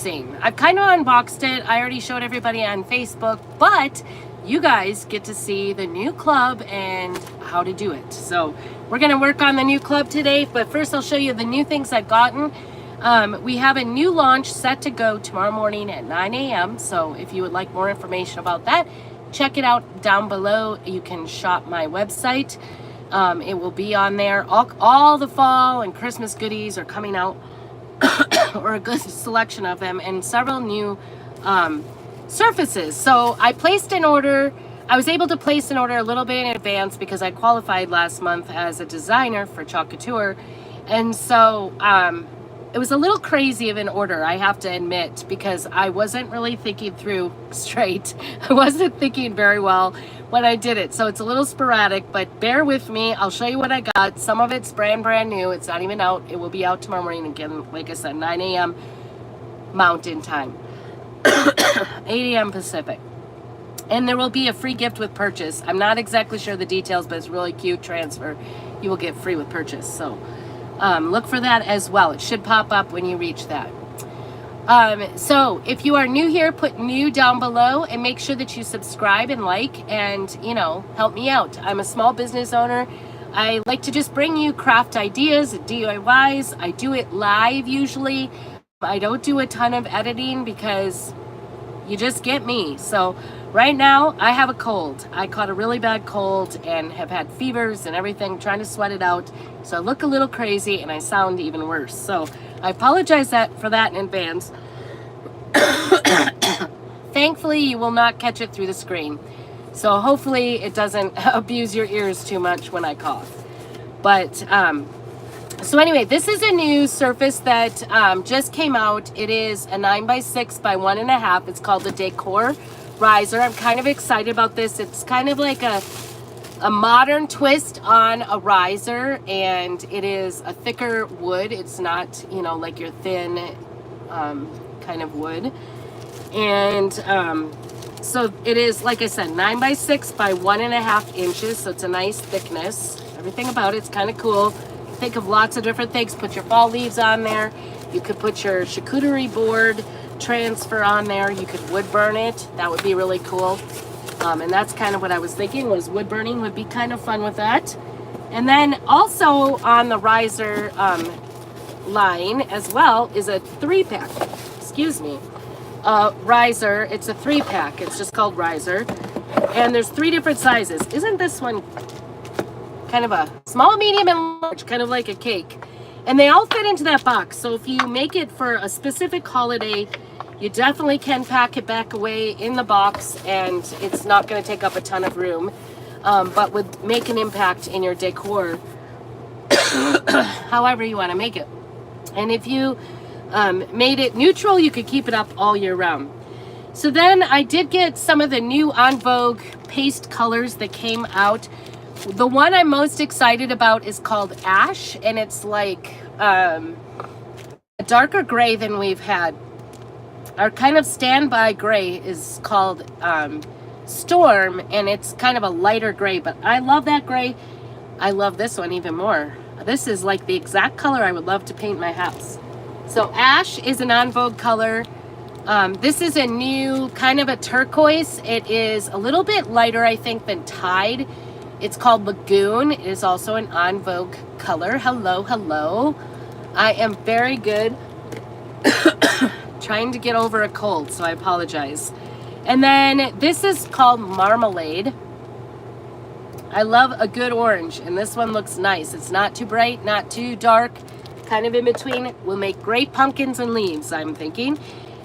I've kind of unboxed it. I already showed everybody on Facebook, but you guys get to see the new club and how to do it. So we're going to work on the new club today, but first I'll show you the new things I've gotten. We have a new launch set to go tomorrow morning at 9 a.m. So if you would like more information about that, check it out down below. You can shop my website. It will be on there. All the fall and Christmas goodies are coming out, or a good selection of them, and several new surfaces. So I placed an order. I was able to place an order a little bit in advance because I qualified last month as a designer for Chalk Couture, and so it was a little crazy of an order, I have to admit, because I wasn't really thinking through straight. I wasn't thinking very well when I did it, so it's a little sporadic, but bear with me. I'll show you what I got. Some of it's brand new. It's not even out. It will be out tomorrow morning again, like I said, 9 a.m. Mountain Time, 8 a.m. Pacific. And there will be a free gift with purchase. I'm not exactly sure the details, but it's really cute transfer. You will get free with purchase. So look for that as well. It should pop up when you reach that. So if you are new here, put new down below and make sure that you subscribe and like and, you know, help me out. I'm a small business owner. I like to just bring you craft ideas, DIYs. I do it live usually. I don't do a ton of editing because you just get me. So right now I have a cold. I caught a really bad cold and have had fevers and everything, trying to sweat it out. So I look a little crazy and I sound even worse. So I apologize for that in advance. Thankfully, you will not catch it through the screen. So hopefully it doesn't abuse your ears too much when I cough. But so anyway, this is a new surface that just came out. It is a 9x6 by 1.5. It's called the Decor Riser. I'm kind of excited about this. It's kind of like a modern twist on a riser, and it is a thicker wood. It's not, you know, like your thin kind of wood. And so it is, like I said, 9x6 by 1.5 inches. So it's a nice thickness. Everything about it's kind of cool. Think of lots of different things. Put your fall leaves on there. You could put your charcuterie board transfer on there. You could wood burn it. That would be really cool. And that's kind of what I was thinking, was wood burning would be kind of fun with that. And then also on the riser line as well is a 3-pack. Excuse me. Riser. It's a 3-pack. It's just called Riser. And there's 3 different sizes. Isn't this one kind of a small, medium, and large, kind of like a cake? And they all fit into that box. So if you make it for a specific holiday, you definitely can pack it back away in the box, and it's not going to take up a ton of room, but would make an impact in your decor however you want to make it. And if you made it neutral, you could keep it up all year round. So then I did get some of the new on Vogue paste colors that came out. The one I'm most excited about is called Ash, and it's like a darker gray than we've had. Our kind of standby gray is called Storm, and it's kind of a lighter gray, but I love that gray. I love this one even more. This is like the exact color I would love to paint my house. So Ash is an on Vogue color. This is a new kind of a turquoise. It is a little bit lighter, I think, than Tide. It's called Lagoon. It is also an on Vogue color. Hello, hello. I am very good. Trying to get over a cold, so I apologize. And then this is called Marmalade. I love a good orange, and this one looks nice. It's not too bright, not too dark, kind of in between. Will make great pumpkins and leaves, I'm thinking.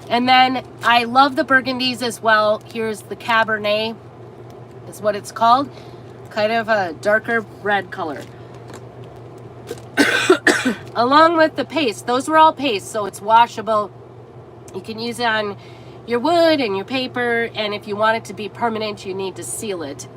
And then I love the burgundies as well. Here's the Cabernet, is what it's called. Kind of a darker red color. Along with the paste. Those were all paste, so it's washable. You can use it on your wood and your paper, and if you want it to be permanent, you need to seal it.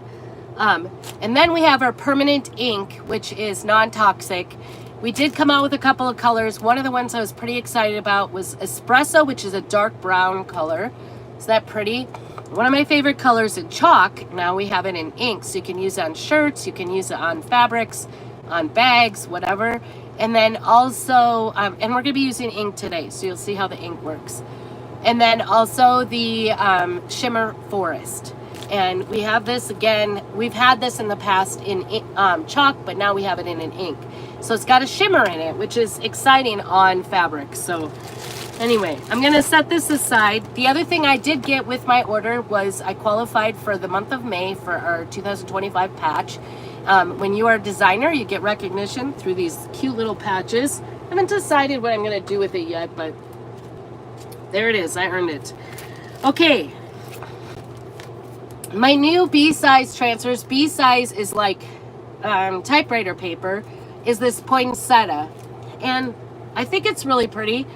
And then we have our permanent ink, which is non-toxic. We did come out with a couple of colors. One of the ones I was pretty excited about was Espresso, which is a dark brown color. Is that pretty? One of my favorite colors in chalk. Now we have it in ink, so you can use it on shirts, you can use it on fabrics, on bags, whatever. And then also, and we're going to be using ink today, so you'll see how the ink works. And then also the Shimmer Forest. And we have this again, we've had this in the past in chalk, but now we have it in an ink. So it's got a shimmer in it, which is exciting on fabric. So anyway, I'm gonna set this aside. The other thing I did get with my order was I qualified for the month of May for our 2025 patch. When you are a designer, you get recognition through these cute little patches. I haven't decided what I'm gonna do with it yet, but there it is, I earned it. Okay. My new B-size transfers. B-size is like typewriter paper, is this poinsettia. And I think it's really pretty,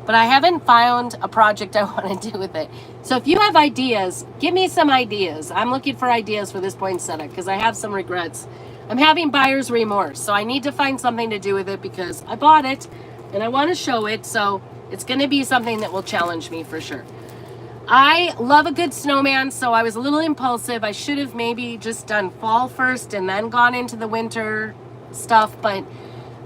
but I haven't found a project I want to do with it. So if you have ideas, give me some ideas. I'm looking for ideas for this poinsettia because I have some regrets. I'm having buyer's remorse, so I need to find something to do with it because I bought it and I want to show it. So it's going to be something that will challenge me for sure. I love a good snowman, so I was a little impulsive. I should have maybe just done fall first and then gone into the winter stuff, but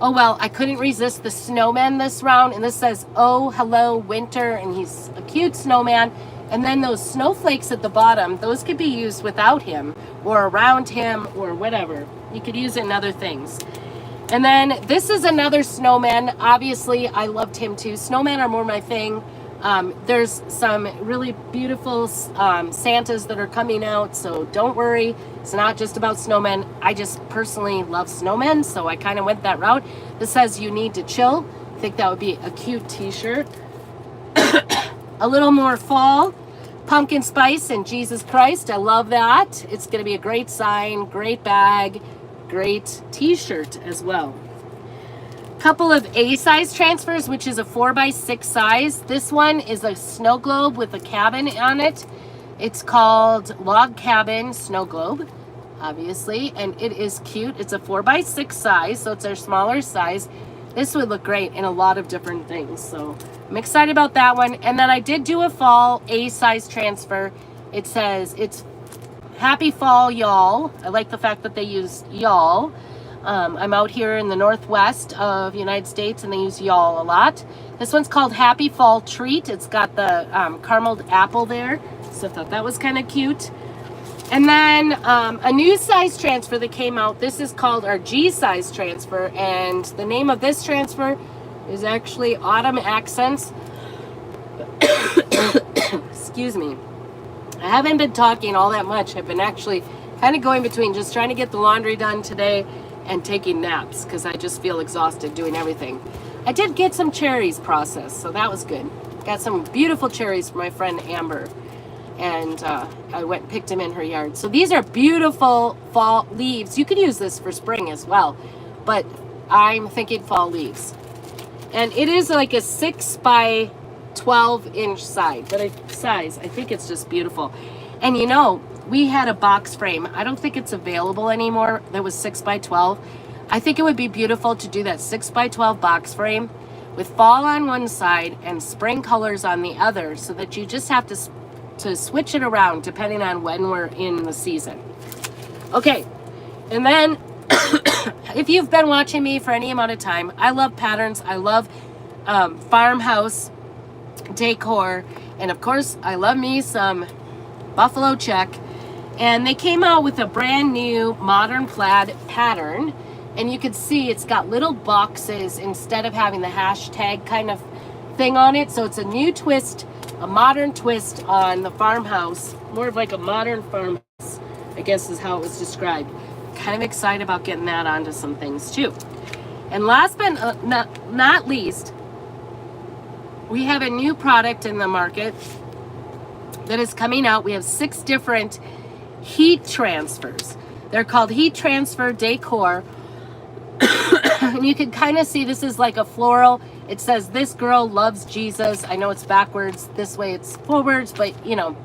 oh well, I couldn't resist the snowman this round. And this says, oh, hello, winter, and he's a cute snowman. And then those snowflakes at the bottom, those could be used without him or around him or whatever. You could use it in other things. And then this is another snowman. Obviously, I loved him too. Snowmen are more my thing. There's some really beautiful Santas that are coming out, so don't worry. It's not just about snowmen. I just personally love snowmen, so I kind of went that route. This says you need to chill. I think that would be a cute t-shirt. A little more fall. Pumpkin spice and Jesus Christ. I love that. It's going to be a great sign, great bag, great t-shirt as well. Couple of A-size transfers, which is a 4x6 size. This one is a snow globe with a cabin on it. It's called Log Cabin Snow Globe, obviously, and it is cute. It's a 4x6 size, so it's our smaller size. This would look great in a lot of different things, so I'm excited about that one. And then I did do a fall A-size transfer. It says it's Happy Fall, y'all. I like the fact that they use y'all. I'm out here in the northwest of the United States and they use y'all a lot. This one's called Happy Fall Treat. It's got the carameled apple there, so I thought that was kind of cute. And then a new size transfer that came out. This is called our G size transfer, and the name of this transfer is actually Autumn Accents. Excuse me. I haven't been talking all that much. I've been actually kind of going between just trying to get the laundry done today and taking naps because I just feel exhausted doing everything. I did get some cherries processed, so that was good. Got some beautiful cherries from my friend Amber, and I went and picked them in her yard. So these are beautiful fall leaves. You could use this for spring as well, but I'm thinking fall leaves. And it is like a 6 by 12 inch size. I think it's just beautiful. And you know, we had a box frame. I don't think it's available anymore. That was 6 by 12. I think it would be beautiful to do that 6 by 12 box frame with fall on one side and spring colors on the other, so that you just have to switch it around depending on when we're in the season. Okay, and then if you've been watching me for any amount of time, I love patterns. I love farmhouse decor, and of course I love me some buffalo check. And they came out with a brand new modern plaid pattern, and you can see it's got little boxes instead of having the hashtag kind of thing on it. So it's a new twist, a modern twist on the farmhouse, more of like a modern farmhouse, I guess is how it was described. Kind of excited about getting that onto some things too. And last but not least, we have a new product in the market that is coming out. We have 6 different heat transfers. They're called Heat Transfer Decor. And you can kind of see this is like a floral. It says, "This girl loves Jesus." I know it's backwards. This way it's forwards, but you know,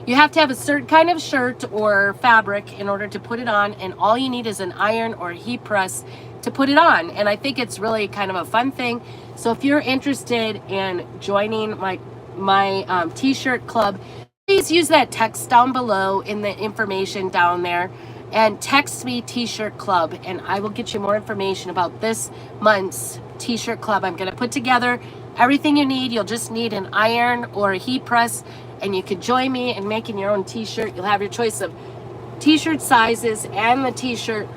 you have to have a certain kind of shirt or fabric in order to put it on, and all you need is an iron or heat press to put it on. And I think it's really kind of a fun thing. So if you're interested in joining my t-shirt club, please use that text down below in the information down there and text me t-shirt club, and I will get you more information about this month's t-shirt club I'm going to put together. everything you need. You'll just need an iron or a heat press, and you can join me in making your own t-shirt. You'll have your choice of t-shirt sizes and the t-shirt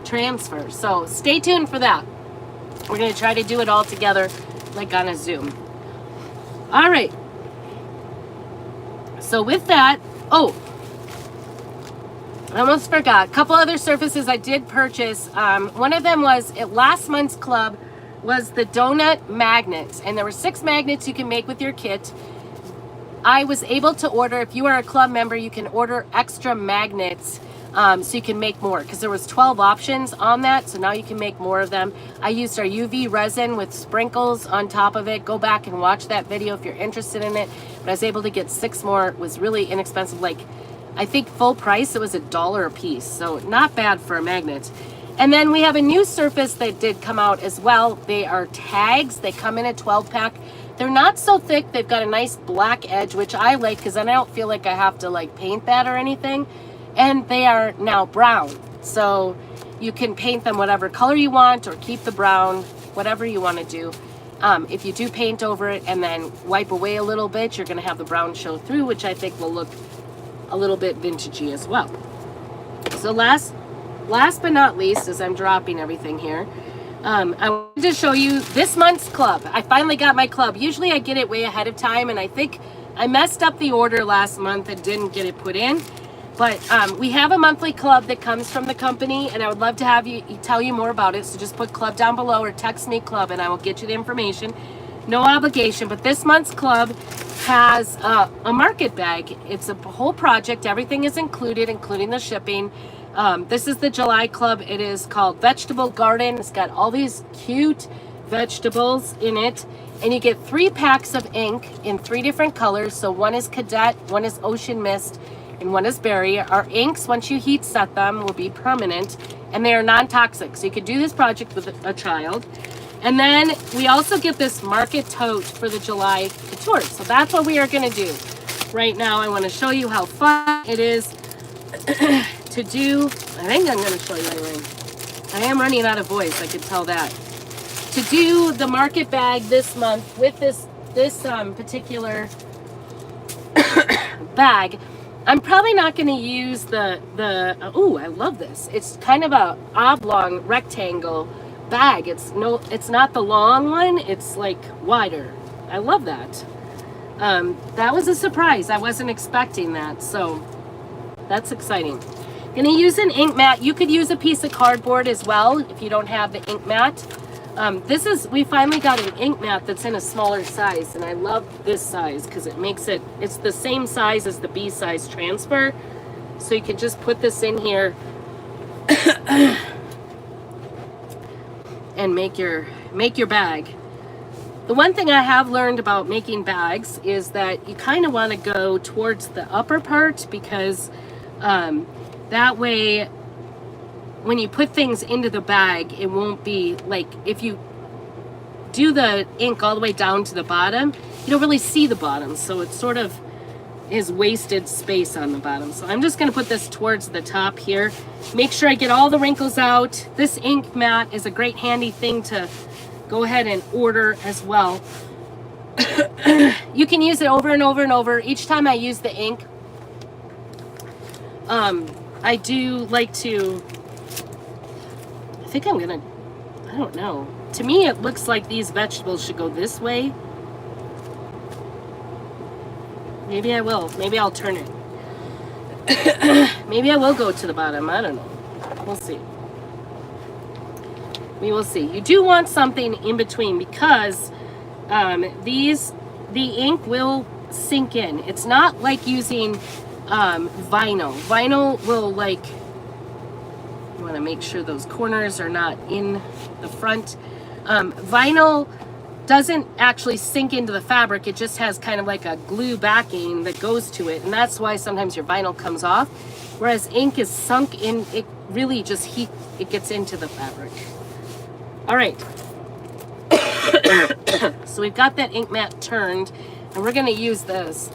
transfer. So stay tuned for that. We're going to try to do it all together like on a Zoom. All right. So with that, oh, I almost forgot. A couple other surfaces I did purchase. One of them was at last month's club was the donut magnets, and there were 6 magnets you can make with your kit. I was able to order, if you are a club member, you can order extra magnets so you can make more, because there was 12 options on that, so now you can make more of them. I used our UV resin with sprinkles on top of it. Go back and watch that video if you're interested in it. But I was able to get 6 more. It was really inexpensive, like I think full price it was $1 a piece, so not bad for a magnet. And then we have a new surface that did come out as well. They are tags. They come in a 12-pack. They're not so thick. They've got a nice black edge, which I like because then I don't feel like I have to like paint that or anything. And they are now brown, so you can paint them whatever color you want or keep the brown, whatever you want to do. If you do paint over it and then wipe away a little bit, you're going to have the brown show through, which I think will look a little bit vintagey as well. So last but not least, as I'm dropping everything here, I wanted to show you this month's club. I finally got my club. Usually I get it way ahead of time, and I think I messed up the order last month and didn't get it put in. But we have a monthly club that comes from the company, and I would love to have you tell you more about it. So just put club down below or text me club, and I will get you the information. No obligation, but this month's club has a market bag. It's a whole project. Everything is included, including the shipping. This is the July club. It is called Vegetable Garden. It's got all these cute vegetables in it. And you get 3 packs of ink in 3 different colors. So one is Cadet, one is Ocean Mist, and one is Berry. Our inks, once you heat set them, will be permanent. And they are non-toxic. So you could do this project with a child. And then we also get this market tote for the July couture. So that's what we are going to do. Right now, I want to show you how fun it is to do. I think I'm going to show you anyway. I am running out of voice. I could tell that. To do the market bag this month with this particular bag, I'm probably not going to use the oh, I love this. It's kind of a oblong rectangle bag. It's not the long one. It's like wider. I love that. That was a surprise. I wasn't expecting that, so that's exciting. Gonna use an ink mat. You could use a piece of cardboard as well if you don't have the ink mat. We finally got an ink mat that's in a smaller size, and I love this size because it's the same size as the B size transfer. So you can just put this in here and make your bag. The one thing I have learned about making bags is that you kind of want to go towards the upper part, because that way when you put things into the bag, it won't be like, if you do the ink all the way down to the bottom, you don't really see the bottom, so it sort of is wasted space on the bottom. So I'm just going to put this towards the top here. Make sure I get all the wrinkles out. This ink mat is a great handy thing to go ahead and order as well. You can use it over and over and over. Each time I use the ink, I do like to, I think I'm gonna, I don't know. To me, it looks like these vegetables should go this way. Maybe I will. Maybe I'll turn it. Maybe I will go to the bottom. I don't know. We'll see. We will see. You do want something in between, because the ink will sink in. It's not like using vinyl. Vinyl will, like, you want to make sure those corners are not in the front. Vinyl doesn't actually sink into the fabric. It just has kind of like a glue backing that goes to it, and that's why sometimes your vinyl comes off, whereas ink is sunk in. It really just it gets into the fabric. All right. So we've got that ink mat turned, and we're going to use this.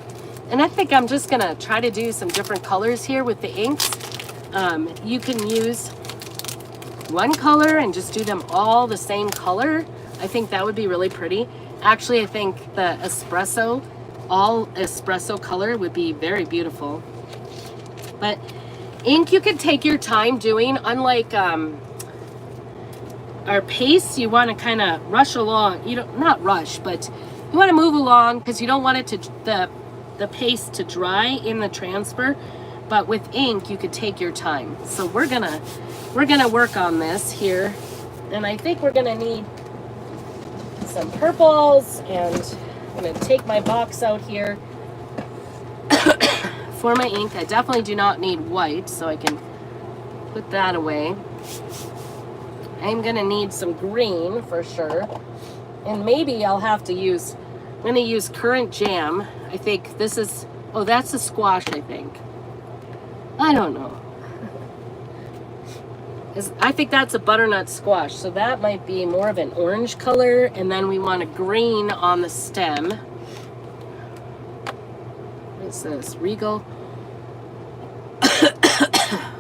And I think I'm just going to try to do some different colors here with the inks. You can use one color and just do them all the same color, I think that would be really pretty. Actually, I think the espresso, all espresso color would be very beautiful. But ink you could take your time doing, unlike our paste, you want to kind of rush along. You don't, not rush, but you want to move along because you don't want it to the paste to dry in the transfer. But with ink, you could take your time. So we're gonna work on this here, and I think we're gonna need some purples, and I'm gonna take my box out here for my ink. I definitely do not need white, so I can put that away. I'm gonna need some green for sure, and maybe I'll have to use, I'm gonna use currant jam. I think this is, oh, that's a squash, I think. I don't know. I think that's a butternut squash, so that might be more of an orange color, and then we want a green on the stem. What's this? Regal.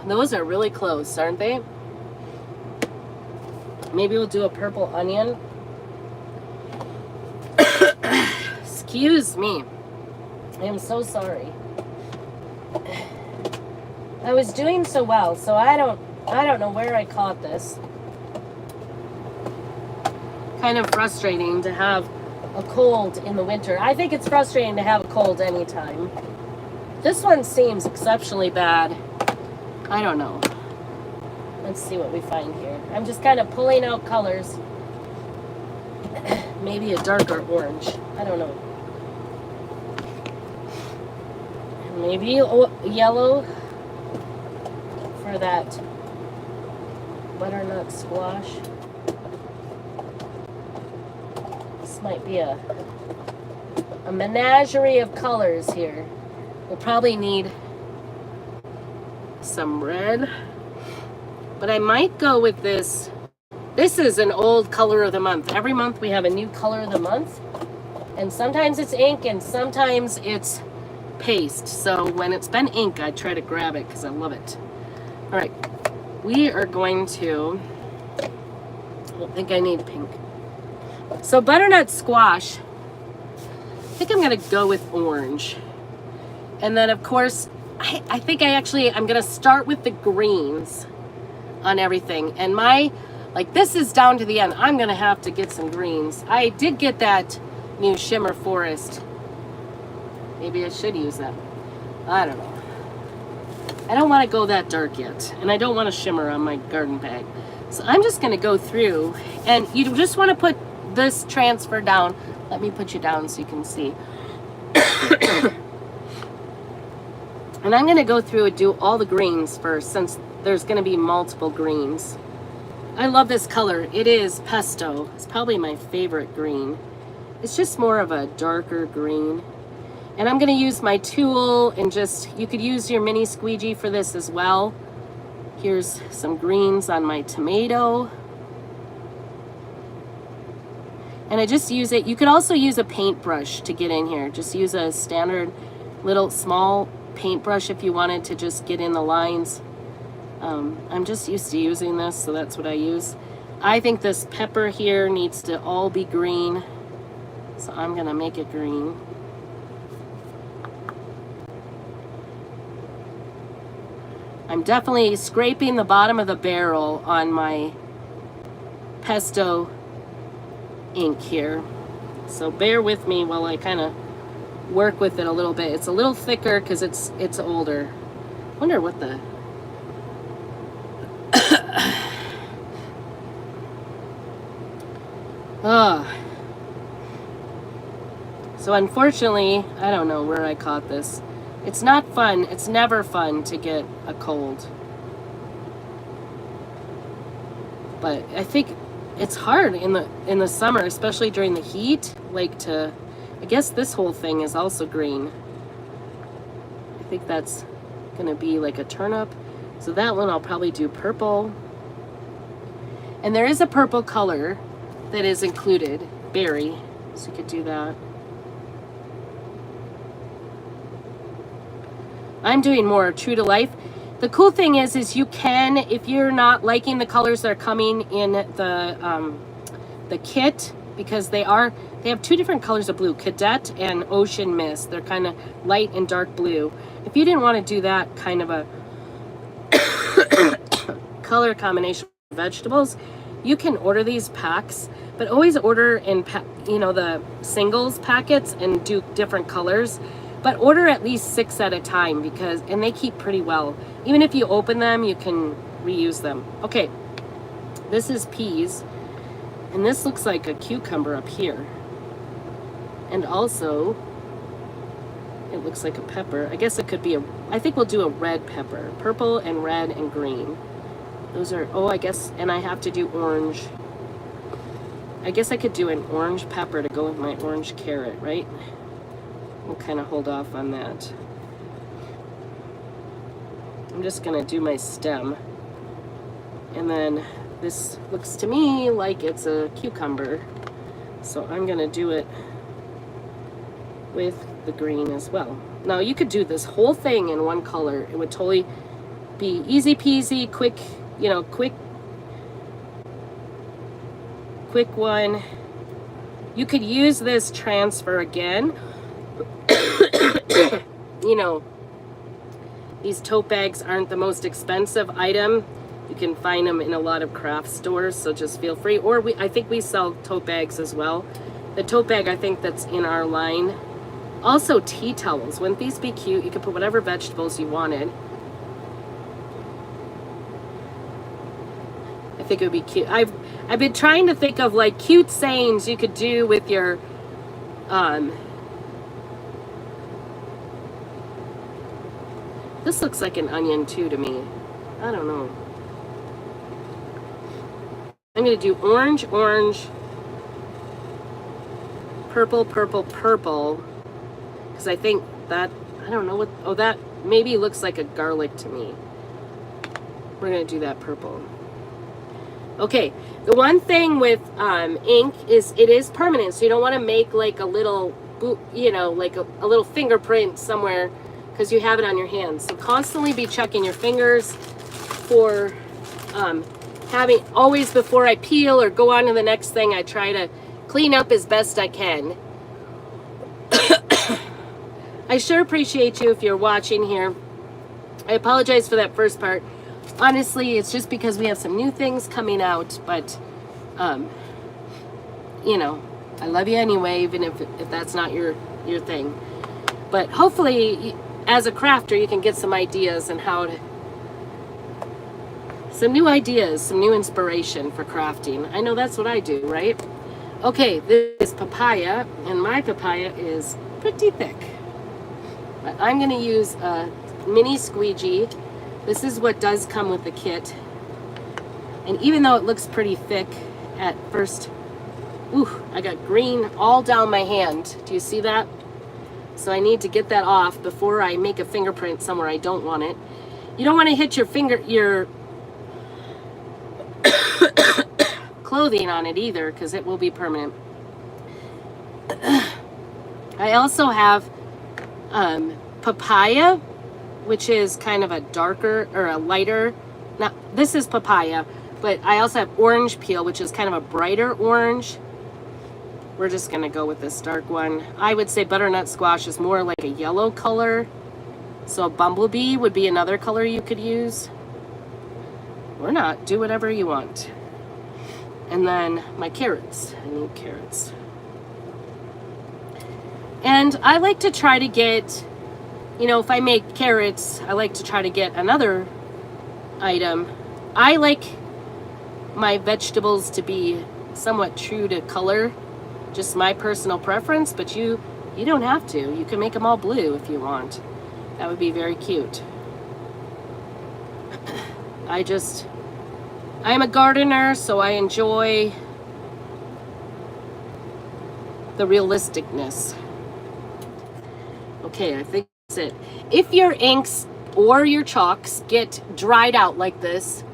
Those are really close, aren't they? Maybe we'll do a purple onion. Excuse me. I am so sorry. I was doing so well, so I don't know where I caught this. Kind of frustrating to have a cold in the winter. I think it's frustrating to have a cold anytime. This one seems exceptionally bad. I don't know. Let's see what we find here. I'm just kind of pulling out colors. Maybe a darker orange. I don't know. Maybe yellow for that butternut squash. This might be a menagerie of colors here. We'll probably need some red. But I might go with this. This is an old color of the month. Every month we have a new color of the month. And sometimes it's ink and sometimes it's paste. So when it's been ink, I try to grab it because I love it. All right. We are going to, I don't think I need pink. So butternut squash, I think I'm going to go with orange. And then of course, I think I'm going to start with the greens on everything, and like this is down to the end. I'm gonna have to get some greens. I did get that new shimmer forest. Maybe I should use that. I don't know. I don't want to go that dark yet, and I don't want a shimmer on my garden bag. So I'm just gonna go through, and you just want to put this transfer down. Let me put you down so you can see. And I'm gonna go through and do all the greens first, since there's going to be multiple greens. I love this color. It is pesto. It's probably my favorite green. It's just more of a darker green. And I'm going to use my tool and you could use your mini squeegee for this as well. Here's some greens on my tomato. And I just use it. You could also use a paintbrush to get in here. Just use a standard little small paintbrush if you wanted to just get in the lines. I'm just used to using this, so that's what I use. I think this pepper here needs to all be green, so I'm gonna make it green. I'm definitely scraping the bottom of the barrel on my pesto ink here, so bear with me while I kind of work with it a little bit. It's a little thicker because it's older. I wonder what the So unfortunately, I don't know where I caught this. It's not fun. It's never fun to get a cold. But I think it's hard in the summer, especially during the heat, I guess this whole thing is also green. I think that's gonna be like a turnip. So that one I'll probably do purple. And there is a purple color that is included, berry, so you could do that. I'm doing more true to life. The cool thing is you can, if you're not liking the colors that are coming in the the kit, because they have two different colors of blue, Cadet and Ocean Mist. They're kind of light and dark blue. If you didn't want to do that kind of a color combination of vegetables, you can order these packs, but always order in the singles packets and do different colors, but order at least 6 at a time, and they keep pretty well. Even if you open them, you can reuse them. Okay, this is peas, and this looks like a cucumber up here, and also it looks like a pepper. I guess it could be I think we'll do a red pepper, purple and red and green. Those are, I guess, and I have to do orange. I guess I could do an orange pepper to go with my orange carrot, right? We'll kind of hold off on that. I'm just gonna do my stem. And then this looks to me like it's a cucumber. So I'm gonna do it with the green as well. Now you could do this whole thing in one color. It would totally be easy peasy, quick one. You could use this transfer again. These tote bags aren't the most expensive item. You can find them in a lot of craft stores, so just feel free. Or I think we sell tote bags as well. The tote bag, I think that's in our line. Also tea towels. Wouldn't these be cute? You could put whatever vegetables you wanted. I think it would be cute. I've been trying to think of like cute sayings you could do with your this looks like an onion too to me. I don't know. I'm gonna do orange, purple, because I think that, I don't know what, that maybe looks like a garlic to me. We're gonna do that purple. Okay, the one thing with ink is it is permanent, so you don't want to make like a little, like a little fingerprint somewhere because you have it on your hands. So constantly be checking your fingers for always before I peel or go on to the next thing, I try to clean up as best I can. I sure appreciate you if you're watching here. I apologize for that first part. Honestly, it's just because we have some new things coming out, but I love you anyway, even if that's not your thing. But hopefully, as a crafter, you can get some ideas and some new ideas, some new inspiration for crafting. I know that's what I do, right? Okay, this is papaya, and my papaya is pretty thick. But I'm gonna use a mini squeegee. This is what does come with the kit. And even though it looks pretty thick at first, I got green all down my hand. Do you see that? So I need to get that off before I make a fingerprint somewhere I don't want it. You don't want to hit your clothing on it either, because it will be permanent. I also have papaya, which is kind of a darker or a lighter. Now, this is papaya, but I also have orange peel, which is kind of a brighter orange. We're just gonna go with this dark one. I would say butternut squash is more like a yellow color. So bumblebee would be another color you could use. Or not, do whatever you want. And then my carrots, I need carrots. And I like to try to get, if I make carrots, I like to try to get another item. I like my vegetables to be somewhat true to color, just my personal preference, but you don't have to. You can make them all blue if you want. That would be very cute. I'm a gardener, so I enjoy the realisticness. Okay, I think that's it. If your inks or your chalks get dried out like this,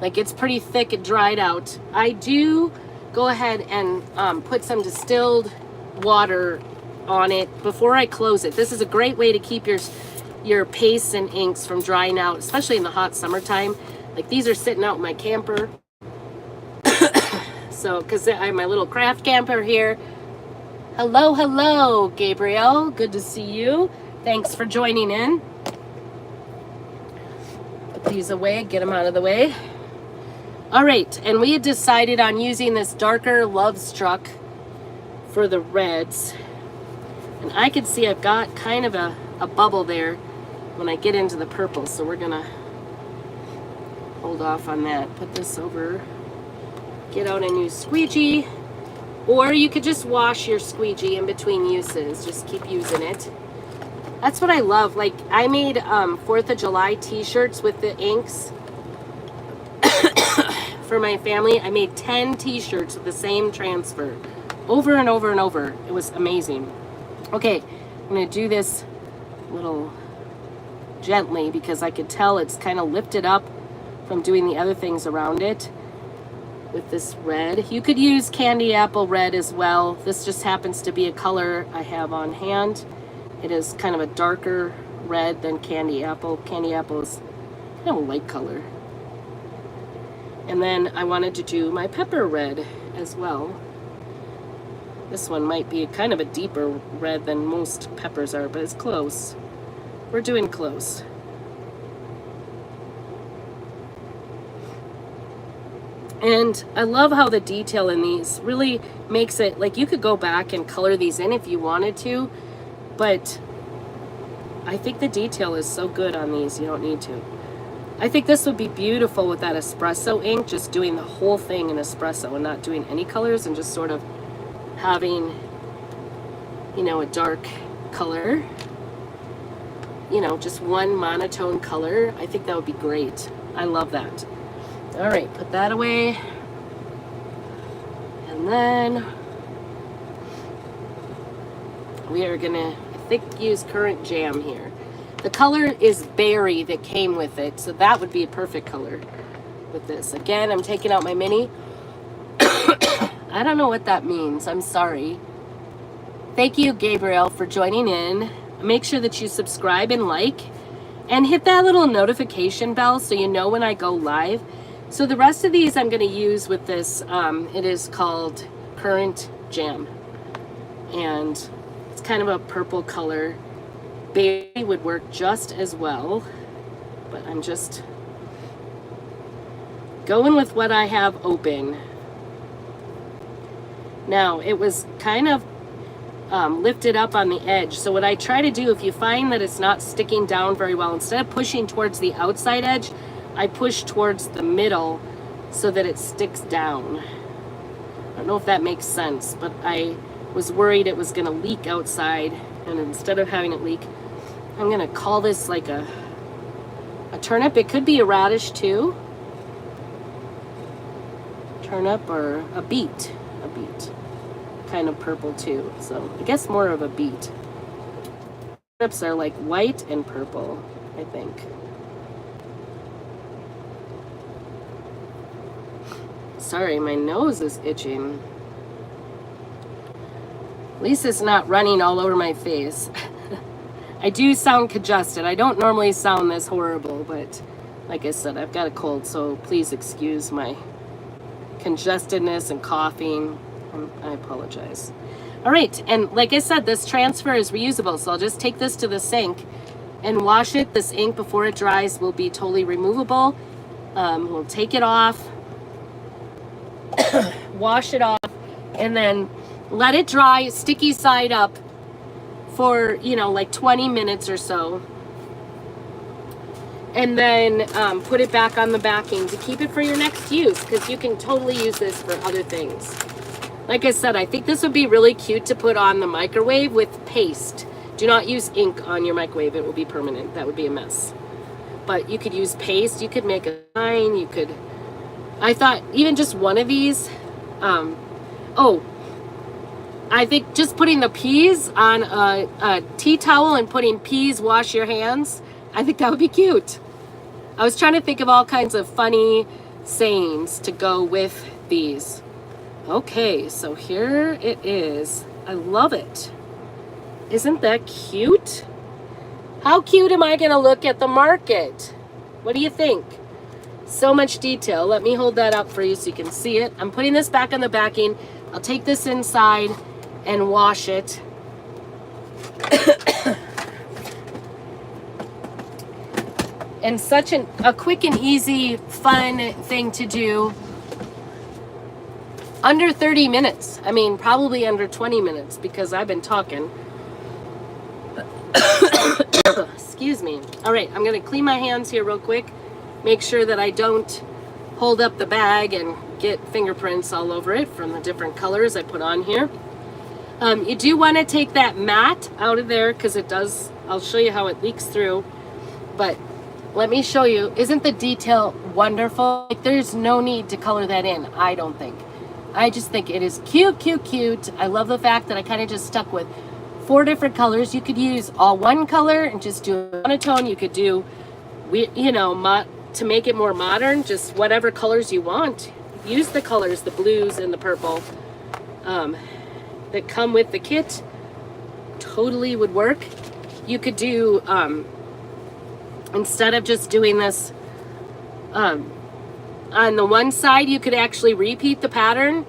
like it's pretty thick and dried out, I do go ahead and put some distilled water on it before I close it. This is a great way to keep your pastes and inks from drying out, especially in the hot summertime. Like these are sitting out in my camper. So, because I have my little craft camper here. Hello, hello, Gabriel. Good to see you. Thanks for joining in. Put these away, get them out of the way. All right, and we had decided on using this darker Love Struck for the reds. And I can see I've got kind of a bubble there when I get into the purple, so we're gonna hold off on that. Put this over, get out a new squeegee. Or you could just wash your squeegee in between uses. Just keep using it. That's what I love. Like, I made 4th of July t-shirts with the inks for my family. I made 10 t-shirts with the same transfer over and over and over. It was amazing. Okay, I'm going to do this a little gently because I could tell it's kind of lifted up from doing the other things around it. With this red. You could use candy apple red as well. This just happens to be a color I have on hand. It is kind of a darker red than candy apple. Candy apple is kind of a light color. And then I wanted to do my pepper red as well. This one might be kind of a deeper red than most peppers are, but it's close. We're doing close. And I love how the detail in these really makes it, like, you could go back and color these in if you wanted to, but I think the detail is so good on these, you don't need to. I think this would be beautiful with that espresso ink, just doing the whole thing in espresso and not doing any colors and just sort of having, you know, a dark color, you know, just one monotone color. I think that would be great. I love that. All right, put that away. And then we are gonna, I think, use Current Jam here. The color is berry that came with it, so that would be a perfect color with this. Again, I'm taking out my mini. I don't know what that means, I'm sorry. Thank you, Gabriel, for joining in. Make sure that you subscribe and like, and hit that little notification bell so you know when I go live. So the rest of these I'm going to use with this, it is called Current Jam. And it's kind of a purple color. Berry would work just as well, but I'm just going with what I have open. Now, it was kind of lifted up on the edge. So what I try to do, if you find that it's not sticking down very well, instead of pushing towards the outside edge, I push towards the middle so that it sticks down. I don't know if that makes sense, but I was worried it was going to leak outside, and instead of having it leak, I'm going to call this like a turnip. It could be a radish too. Turnip or a beet. A beet. Kind of purple too, so I guess more of a beet. Turnips are like white and purple, I think. Sorry, my nose is itching. At least it's not running all over my face. I do sound congested. I don't normally sound this horrible, but like I said, I've got a cold, so please excuse my congestedness and coughing. I apologize. All right, and like I said, this transfer is reusable, so I'll just take this to the sink and wash it. This ink, before it dries, will be totally removable. We'll take it off, wash it off, and then let it dry sticky side up for, you know, like 20 minutes or so. And then put it back on the backing to keep it for your next use, because you can totally use this for other things. Like I said, I think this would be really cute to put on the microwave with paste. Do not use ink on your microwave. It will be permanent. That would be a mess. But you could use paste. You could make a sign. You could... I thought even just one of these... I think just putting the peas on a tea towel and putting peas wash your hands, I think that would be cute. I was trying to think of all kinds of funny sayings to go with these. Okay, so here it is. I love it. Isn't that cute? How cute am I going to look at the market? What do you think? So much detail. Let me hold that up for you so you can see it. I'm putting this back on the backing. I'll take this inside and wash it. And such a quick and easy, fun thing to do. Under 30 minutes. I mean, probably under 20 minutes because I've been talking. Excuse me. All right, I'm going to clean my hands here real quick. Make sure that I don't hold up the bag and get fingerprints all over it from the different colors I put on here. You do want to take that mat out of there because it does, I'll show you how it leaks through. But let me show you. Isn't the detail wonderful? Like, there's no need to color that in, I don't think. I just think it is cute, cute, cute. I love the fact that I kind of just stuck with 4 different colors. You could use all one color and just do a monotone. You could do, you know, to make it more modern, just whatever colors you want. Use the colors, the blues and the purple that come with the kit. Totally would work. You could do, instead of just doing this on the one side, you could actually repeat the pattern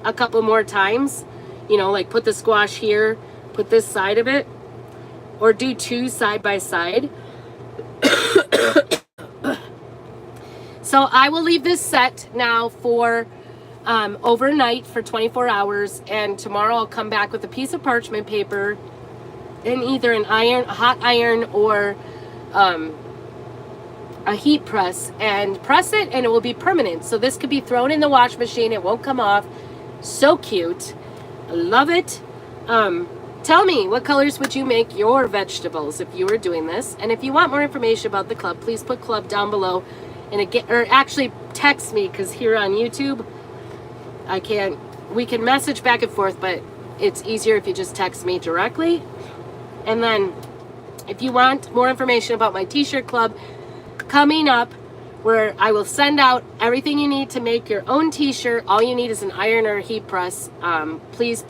a couple more times. You know, like put the squash here, put this side of it, or do 2 side by side. So I will leave this set now for overnight for 24 hours, and tomorrow I'll come back with a piece of parchment paper and either a hot iron or a heat press, and press it, and it will be permanent. So this could be thrown in the wash machine. It won't come off. So cute. I love it. Tell me, what colors would you make your vegetables if you were doing this? And if you want more information about the club, please put club down below, and or actually text me, because here on YouTube we can message back and forth, but it's easier if you just text me directly. And then if you want more information about my t-shirt club coming up, where I will send out everything you need to make your own t-shirt, all you need is an iron or a heat press, please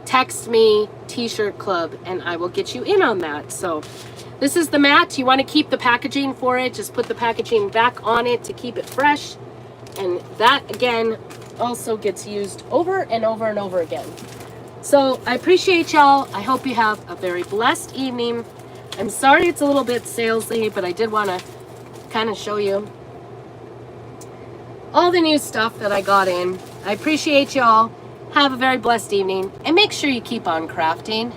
text me t-shirt club and I will get you in on that. So this is the mat. You want to keep the packaging for it, just put the packaging back on it to keep it fresh, and that again also gets used over and over and over again. So I appreciate y'all. I hope you have a very blessed evening. I'm sorry it's a little bit salesy, but I did want to kind of show you all the new stuff that I got in. I appreciate y'all. Have a very blessed evening, and make sure you keep on crafting.